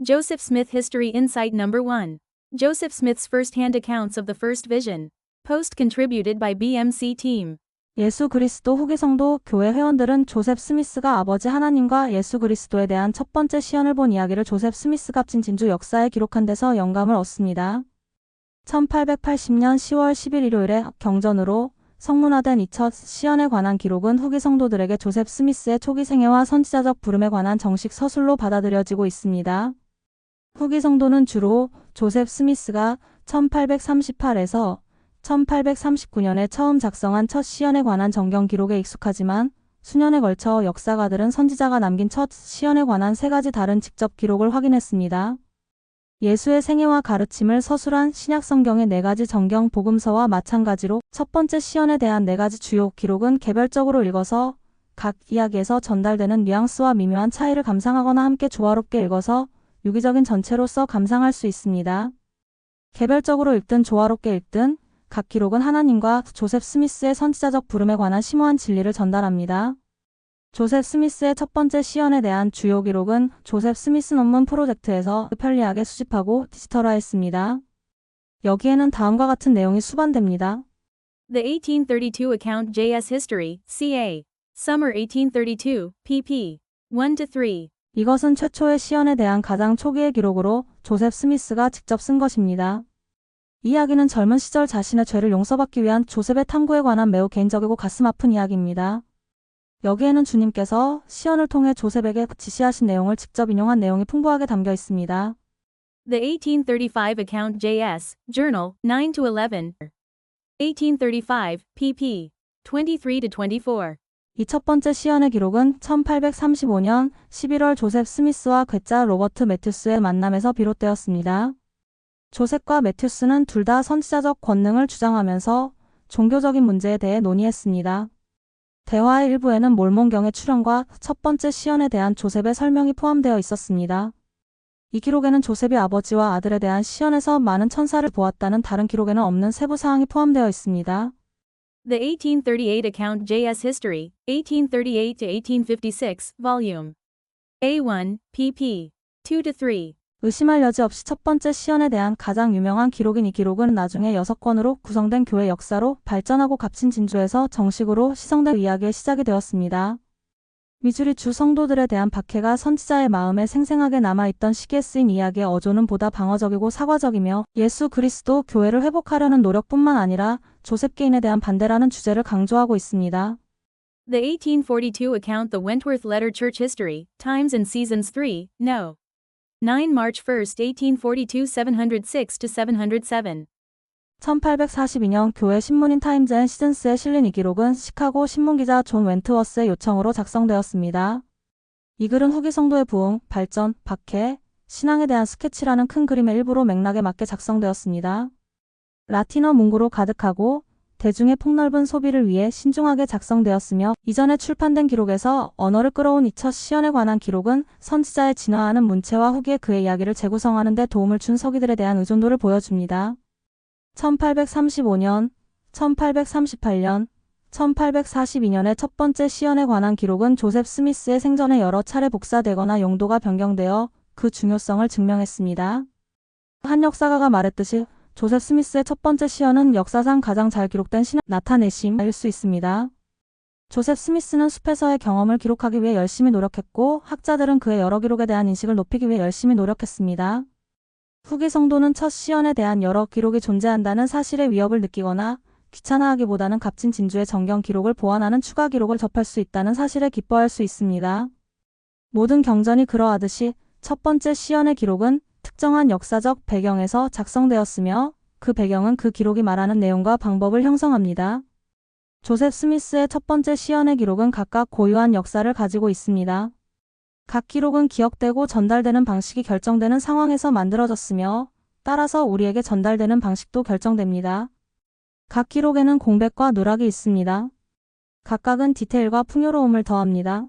Joseph Smith History Insight Number 1. Joseph Smith's first-hand accounts of the first vision. Post contributed by BMC team. 예수 그리스도 후기 성도 교회 회원들은 조셉 스미스가 아버지 하나님과 예수 그리스도에 대한 첫 번째 시연을 본 이야기를 조셉 스미스가 진 진주 역사에 기록한 데서 영감을 얻습니다. 1880년 10월 10일 일요일에 경전으로 성문화된 이 첫 시연에 관한 기록은 후기 성도들에게 조셉 스미스의 초기 생애와 선지자적 부름에 관한 정식 서술로 받아들여지고 있습니다. 후기 성도는 주로 조셉 스미스가 1838에서 1839년에 처음 작성한 첫 시연에 관한 정경 기록에 익숙하지만 수년에 걸쳐 역사가들은 선지자가 남긴 첫 시연에 관한 세 가지 다른 직접 기록을 확인했습니다. 예수의 생애와 가르침을 서술한 신약성경의 네 가지 정경 복음서와 마찬가지로 첫 번째 시연에 대한 네 가지 주요 기록은 개별적으로 읽어서 각 이야기에서 전달되는 뉘앙스와 미묘한 차이를 감상하거나 함께 조화롭게 읽어서 유기적인 전체로서 감상할 수 있습니다. 개별적으로 읽든 조화롭게 읽든 각 기록은 하나님과 조셉 스미스의 선지자적 부름에 관한 심오한 진리를 전달합니다. 조셉 스미스의 첫 번째 시연에 대한 주요 기록은 조셉 스미스 논문 프로젝트에서 편리하게 수집하고 디지털화했습니다. 여기에는 다음과 같은 내용이 수반됩니다. The 1832 account JS History, CA. Summer 1832, pp. 1-3. 이것은 최초의 시연에 대한 가장 초기의 기록으로 조셉 스미스가 직접 쓴 것입니다. 이 이야기는 젊은 시절 자신의 죄를 용서받기 위한 조셉의 탐구에 관한 매우 개인적이고 가슴 아픈 이야기입니다. 여기에는 주님께서 시연을 통해 조셉에게 지시하신 내용을 직접 인용한 내용이 풍부하게 담겨 있습니다. The 1835 account JS, Journal, 9-11. 1835, pp. 23-24. 이 첫 번째 시연의 기록은 1835년 11월 조셉 스미스와 괴짜 로버트 매튜스의 만남에서 비롯되었습니다. 조셉과 매튜스는 둘 다 선지자적 권능을 주장하면서 종교적인 문제에 대해 논의했습니다. 대화의 일부에는 몰몬경의 출현과 첫 번째 시연에 대한 조셉의 설명이 포함되어 있었습니다. 이 기록에는 조셉이 아버지와 아들에 대한 시연에서 많은 천사를 보았다는 다른 기록에는 없는 세부 사항이 포함되어 있습니다. The 1838 account JS History, 1838-1856, Volume A1, pp. 2-3. 의심할 여지 없이 첫 번째 시연에 대한 가장 유명한 기록인 이 기록은 나중에 6권으로 구성된 교회 역사로 발전하고 값진 진주에서 정식으로 시성된 이야기의 시작이 되었습니다. 미주리 주 성도들에 대한 박해가 선지자의 마음에 생생하게 남아있던 시기에 쓰인 이야기의 어조는 보다 방어적이고 사과적이며 예수 그리스도 교회를 회복하려는 노력뿐만 아니라 조셉 개인에 대한 반대라는 주제를 강조하고 있습니다. The 1842 account The Wentworth Letter Church History, Times and Seasons 3, No. 9 March 1, 1842 706-707. 1842년 교회 신문인 타임즈 앤 시즌스에 실린 이 기록은 시카고 신문기자 존 웬트워스의 요청으로 작성되었습니다. 이 글은 후기 성도의 부흥, 발전, 박해, 신앙에 대한 스케치라는 큰 그림의 일부로 맥락에 맞게 작성되었습니다. 라틴어 문구로 가득하고 대중의 폭넓은 소비를 위해 신중하게 작성되었으며 이전에 출판된 기록에서 언어를 끌어온 이 첫 시연에 관한 기록은 선지자의 진화하는 문체와 후기에 그의 이야기를 재구성하는 데 도움을 준 서기들에 대한 의존도를 보여줍니다. 1835년, 1838년, 1842년의 첫 번째 시연에 관한 기록은 조셉 스미스의 생전에 여러 차례 복사되거나 용도가 변경되어 그 중요성을 증명했습니다. 한 역사가가 말했듯이 조셉 스미스의 첫 번째 시연은 역사상 가장 잘 기록된 신앙 나타내심일 수 있습니다. 조셉 스미스는 숲에서의 경험을 기록하기 위해 열심히 노력했고 학자들은 그의 여러 기록에 대한 인식을 높이기 위해 열심히 노력했습니다. 후기 성도는 첫 시연에 대한 여러 기록이 존재한다는 사실의 위협을 느끼거나 귀찮아하기보다는 값진 진주의 정경 기록을 보완하는 추가 기록을 접할 수 있다는 사실에 기뻐할 수 있습니다. 모든 경전이 그러하듯이 첫 번째 시연의 기록은 특정한 역사적 배경에서 작성되었으며 그 배경은 그 기록이 말하는 내용과 방법을 형성합니다. 조셉 스미스의 첫 번째 시연의 기록은 각각 고유한 역사를 가지고 있습니다. 각 기록은 기억되고 전달되는 방식이 결정되는 상황에서 만들어졌으며 따라서 우리에게 전달되는 방식도 결정됩니다. 각 기록에는 공백과 누락이 있습니다. 각각은 디테일과 풍요로움을 더합니다.